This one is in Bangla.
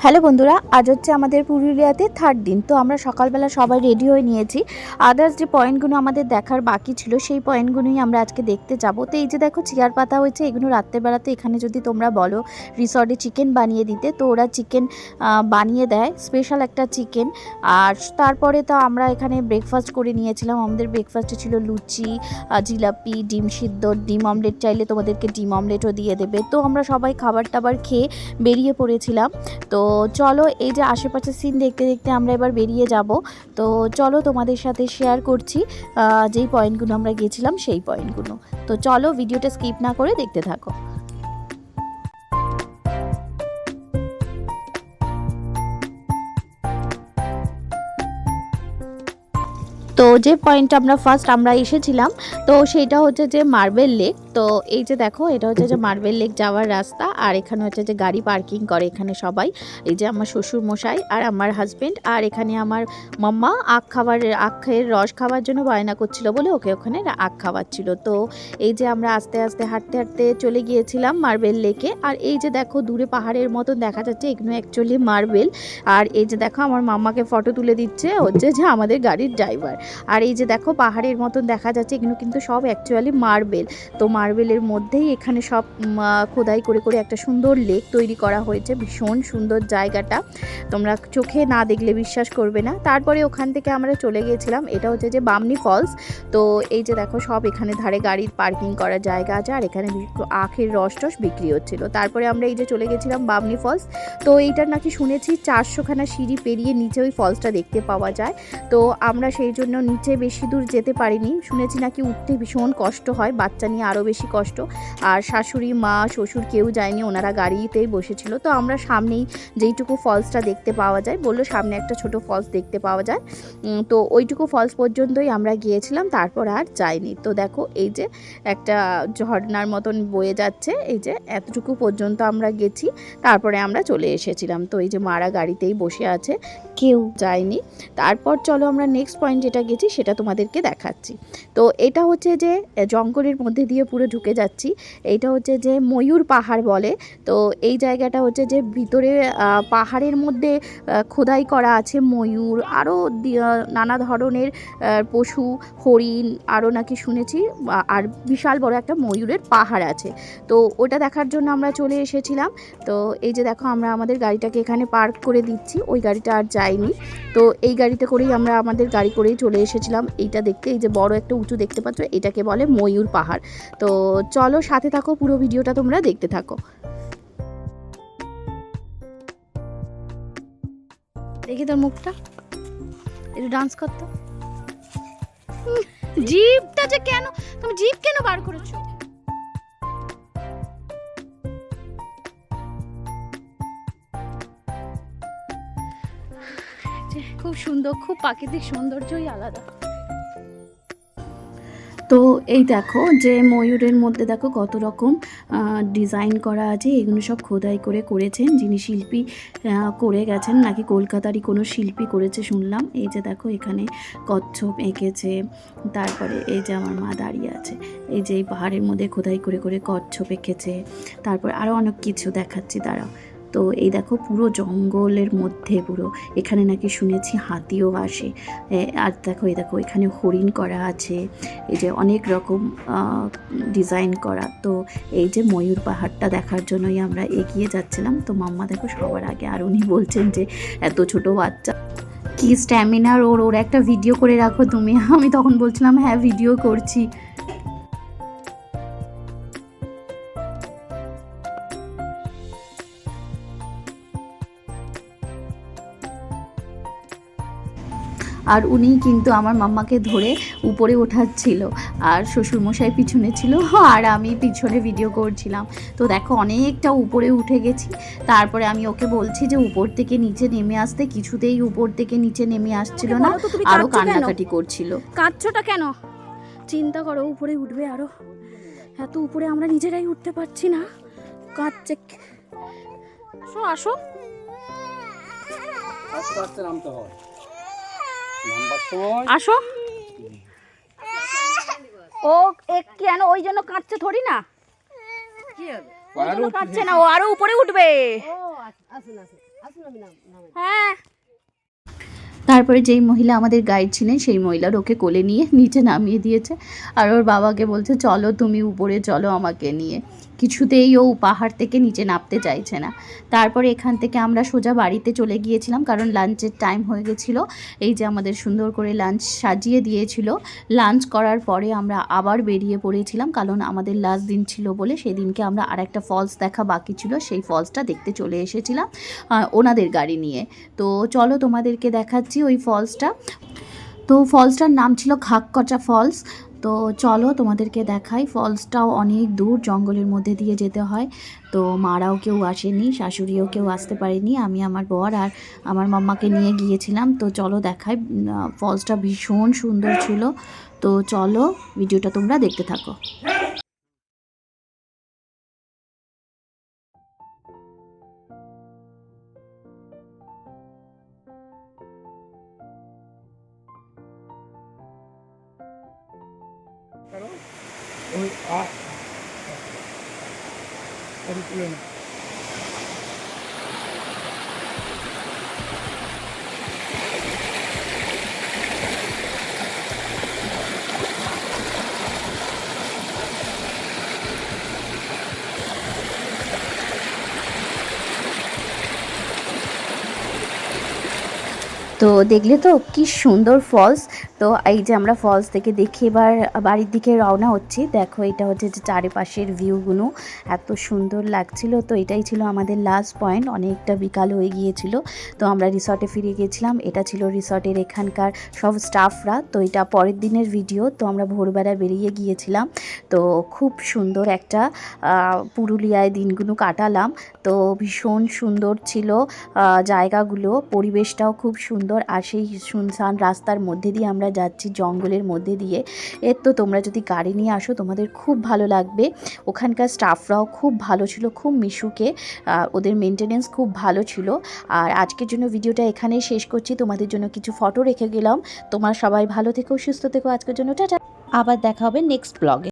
হ্যালো বন্ধুরা, আজ হচ্ছে আমাদের পুরুলিয়াতে থার্ড দিন। তো আমরা সকালবেলা সবাই রেডি হয়ে নিয়েছি। আদার্স যে পয়েন্টগুলো আমাদের দেখার বাকি ছিল সেই পয়েন্টগুলোই আমরা আজকে দেখতে যাব। তো এই যে দেখো চেয়ার পাতা হয়েছে, এগুলো রাত্রেবেলাতে এখানে যদি তোমরা বলো রিসর্টে চিকেন বানিয়ে দিতে, তো ওরা চিকেন বানিয়ে দেয়, স্পেশাল একটা চিকেন। আর তারপরে তো আমরা এখানে ব্রেকফাস্ট করে নিয়েছিলাম। আমাদের ব্রেকফাস্টে ছিল লুচি, জিলাপি, ডিম সিদ্ধ, ডিম অমলেট, চাইলে তোমাদেরকে ডিম অমলেটও দিয়ে দেবে। তো আমরা সবাই খাবার টাবার খেয়ে বেরিয়ে পড়েছিলাম। তো চলো, এই যে আশেপাশের সিন দেখতে দেখতে আমরা এবার বেরিয়ে যাব। তো চলো তোমাদের সাথে শেয়ার করছি যেই পয়েন্টগুলো আমরা গেছিলাম সেই পয়েন্টগুলো। তো চলো ভিডিওটা স্কিপ না করে দেখতে থাকো। তো যে পয়েন্ট আমরা ফার্স্ট এসেছিলাম, তো সেইটা হচ্ছে যে মার্বেল লেক। তো এই যে দেখো, এটা হচ্ছে যে মার্বেল লেক যাওয়ার রাস্তা। আর এখানে হচ্ছে যে গাড়ি পার্কিং করে এখানে সবাই। এই যে আমার শ্বশুর মশাই আর আমার হাজব্যান্ড, আর এখানে আমার মাম্মা আখের রস খাওয়ার জন্য বায়না করছিল বলে ওকে ওখানে আখ খাওয়াচ্ছিল। তো এই যে আমরা আস্তে আস্তে হাঁটতে হাঁটতে চলে গিয়েছিলাম মার্বেল লেকে। আর এই যে দেখো দূরে পাহাড়ের মতন দেখা যাচ্ছে, এগুলো অ্যাকচুয়ালি মার্বেল। আর এই যে দেখো আমার মাম্মাকে ফটো তুলে দিচ্ছে হচ্ছে যে আমাদের গাড়ির ড্রাইভার। আর এই যে দেখো পাহাড়ের মতন দেখা যাচ্ছে, এগুলো কিন্তু সব অ্যাকচুয়ালি মার্বেল। তো মার্বেলের মধ্যেই এখানে সব খোদাই করে করে একটা সুন্দর লেক তৈরি করা হয়েছে। ভীষণ সুন্দর জায়গাটা, তোমরা চোখে না দেখলে বিশ্বাস করবে না। তারপরে ওখান থেকে আমরা চলে গিয়েছিলাম, এটা হচ্ছে যে বামনি ফলস। তো এই যে দেখো সব এখানে ধারে গাড়ির পার্কিং করার জায়গা আছে, আর এখানে আখের রস টস বিক্রি হচ্ছিল। তারপরে আমরা এই যে চলে গেছিলাম বামনি ফলস। তো এইটার নাকি শুনেছি 400খানা সিঁড়ি পেরিয়ে নিচে ওই ফলসটা দেখতে পাওয়া যায়। তো আমরা সেই জন্য নিচে বেশি দূর যেতে পারিনি, শুনেছি নাকি উঠতে ভীষণ কষ্ট হয়, বাচ্চা নিয়ে আরও বেশি কষ্ট। আর শাশুড়ি মা শ্বশুর কেউ যায়নি, ওনারা গাড়িতেই বসেছিল। তো আমরা সামনেই যেইটুকু ফলসটা দেখতে পাওয়া যায়, বললো সামনে একটা ছোট ফলস দেখতে পাওয়া যায়, তো ওইটুকু ফলস পর্যন্তই আমরা গিয়েছিলাম, তারপর আর যাইনি। তো দেখো এই যে একটা ঝর্ণার মতন বয়ে যাচ্ছে, এই যে এতটুকু পর্যন্ত আমরা গেছি, তারপরে আমরা চলে এসেছিলাম। তো এই যে মারা গাড়িতেই বসে আছে, কেউ যায়নি। তারপর চলো আমরা নেক্সট পয়েন্ট যেটা গেছি সেটা তোমাদেরকে দেখাচ্ছি। তো এটা হচ্ছে যে জঙ্গলের মধ্যে দিয়ে পুরো ঢুকে যাচ্ছি। এইটা হচ্ছে যে ময়ূর পাহাড় বলে। তো এই জায়গাটা হচ্ছে যে ভিতরে পাহাড়ের মধ্যে খোদাই করা আছে ময়ূর, আরও নানা ধরনের পশু, হরিণ, আরও নাকি শুনেছি। আর বিশাল বড় একটা ময়ূরের পাহাড় আছে। তো ওটা দেখার জন্য আমরা চলে এসেছিলাম। তো এই যে দেখো আমরা আমাদের গাড়িটাকে এখানে পার্ক করে দিচ্ছি, ওই গাড়িটা আর যায়নি। তো এই গাড়িতে করেই আমরা আমাদের গাড়ি করেই চলে এসেছিলাম এইটা দেখতে। এই যে বড় একটা উঁচু দেখতে পাচ্ছ, এটাকে বলে ময়ূর পাহাড়। তো চলো সাথে থাকো, পুরো ভিডিওটা তোমরা দেখতে থাকো। দেখি তোর মুখটা, একটু ডান্স করতো। জিভটা যে কেন, তুমি জিভ কেন বার করেছো? খুব সুন্দর, খুব প্রাকৃতিক সৌন্দর্যই আলাদা। তো এই দেখো যে ময়ূরের মধ্যে দেখো কত রকম ডিজাইন করা আছে, এগুলো সব খোদাই করে করেছেন, যিনি শিল্পী করে গেছেন, নাকি কলকাতারই কোনো শিল্পী করেছে শুনলাম। এই যে দেখো এখানে কচ্ছপ এঁকেছে, তারপরে এই যে আমার মা দাঁড়িয়ে আছে, এই যে এই পাহাড়ের মধ্যে খোদাই করে করে কচ্ছপ এঁকেছে, তারপর আরও অনেক কিছু দেখাচ্ছি দাঁড়াও। তো এই দেখো পুরো জঙ্গলের মধ্যে পুরো, এখানে নাকি শুনেছি হাতিও আসে। আর দেখো এই দেখো এখানে হরিণ করা আছে, এই যে অনেক রকম ডিজাইন করা। তো এই যে ময়ূর পাহাড়টা দেখার জন্যই আমরা এগিয়ে যাচ্ছিলাম। তো মাম্মা দেখো সবার আগে, আর উনি বলছেন যে এত ছোট বাচ্চা কি স্ট্যামিনার ওর, ওর একটা ভিডিও করে রাখো তুমি। আমি তখন বলছিলাম হ্যাঁ ভিডিও করছি। আর উনি কিন্তু আমার মাম্মাকে ধরে উপরে ওঠাচ্ছিল, আর শ্বশুরমশাই পিছনে ছিল, আর আমি পিছনে ভিডিও করছিলাম। তো দেখো অনেকটা উপরে উঠে গেছি। তারপরে আমি ওকে বলছি যে উপর থেকে নিচে নেমে আসতে, কিছুতেই উপর থেকে নিচে নেমে আসছিল না, আরও কান্নাকাটি করছিল। কাঁদছোটা কেন? চিন্তা করো, উপরে উঠবে আরো, এত উপরে আমরা নিজেরাই উঠতে পারছি না, কাঁদছে। আসো আসো, আসো। ও কেন ওই জন্য কাঁদছে থরি না, কাঁদছে না, ও আরো উপরে উঠবে। হ্যাঁ। তারপরে যেই মহিলা আমাদের গাইড ছিলেন সেই মহিলার ওকে কোলে নিয়ে নিচে নামিয়ে দিয়েছে, আর ওর বাবাকে বলছে চলো তুমি উপরে চলো আমাকে নিয়ে। কিছুতেই ও পাহাড় থেকে নিচে নামতে চাইছে না। তারপরে এখান থেকে আমরা সোজা বাড়িতে চলে গিয়েছিলাম, কারণ লাঞ্চের টাইম হয়ে গেছিলো। এই যে আমাদের সুন্দর করে লাঞ্চ সাজিয়ে দিয়েছিল। লাঞ্চ করার পরে আমরা আবার বেরিয়ে পড়েছিলাম, কারণ আমাদের লাস্ট দিন ছিল বলে সেদিনকে আমরা আরেকটা ফলস দেখা বাকি ছিল, সেই ফলসটা দেখতে চলে এসেছিলাম ওনাদের গাড়ি নিয়ে। তো চলো তোমাদেরকে দেখাচ্ছি ওই ফলসটা। তো ফলসটার নাম ছিল ঘাগকচা ফলস। তো চলো তোমাদেরকে দেখাই। ফলসটাও অনেক দূর, জঙ্গলের মধ্যে দিয়ে যেতে হয়। তো মারাও কেউ আসেনি, শাশুড়িও কেউ আসতে পারেনি, আমি আমার বর আর আমার মাম্মাকে নিয়ে গিয়েছিলাম। তো চলো দেখাই। ফলসটা ভীষণ সুন্দর ছিল। তো চলো ভিডিওটা তোমরা দেখতে থাকো। তো দেখলে তো কি সুন্দর ফলস। তো এই যে আমরা ফলস থেকে দেখে এবার বাড়ির দিকে রওনা হচ্ছি। দেখো এটা হচ্ছে যে চারিপাশের ভিউগুলো এত সুন্দর লাগছিল। তো এটাই ছিল আমাদের লাস্ট পয়েন্ট, অনেকটা বিকাল হয়ে গিয়েছিল। তো আমরা রিসর্টে ফিরে গিয়েছিলাম। এটা ছিল রিসর্টের এখানকার সব স্টাফরা। তো এটা পরের দিনের ভিডিও। তো আমরা ভোরবেলা বেরিয়ে গিয়েছিলাম। তো খুব সুন্দর একটা পুরুলিয়ায় দিনগুলো কাটালাম। তো ভীষণ সুন্দর ছিল জায়গাগুলো, পরিবেশটাও খুব সুন্দর। আর সেই শুনশান রাস্তার মধ্যে দিয়ে আমরা যাচ্ছি, জঙ্গলের মধ্যে দিয়ে। তো তোমরা যদি গাড়ি নিয়ে আসো তোমাদের খুব ভালো লাগবে। ওখানকার স্টাফরাও খুব ভালো ছিল, খুব মিশুকে, ওদের মেনটেনেন্স খুব ভালো ছিল। আর আজকের জন্য ভিডিওটা এখানেই শেষ করছি। তোমাদের জন্য কিছু ফটো রেখে গেলাম। তোমরা সবাই ভালো থেকো, সুস্থ থেকো। আজকের জন্য টাটা, আবার দেখা হবে নেক্সট ব্লগে।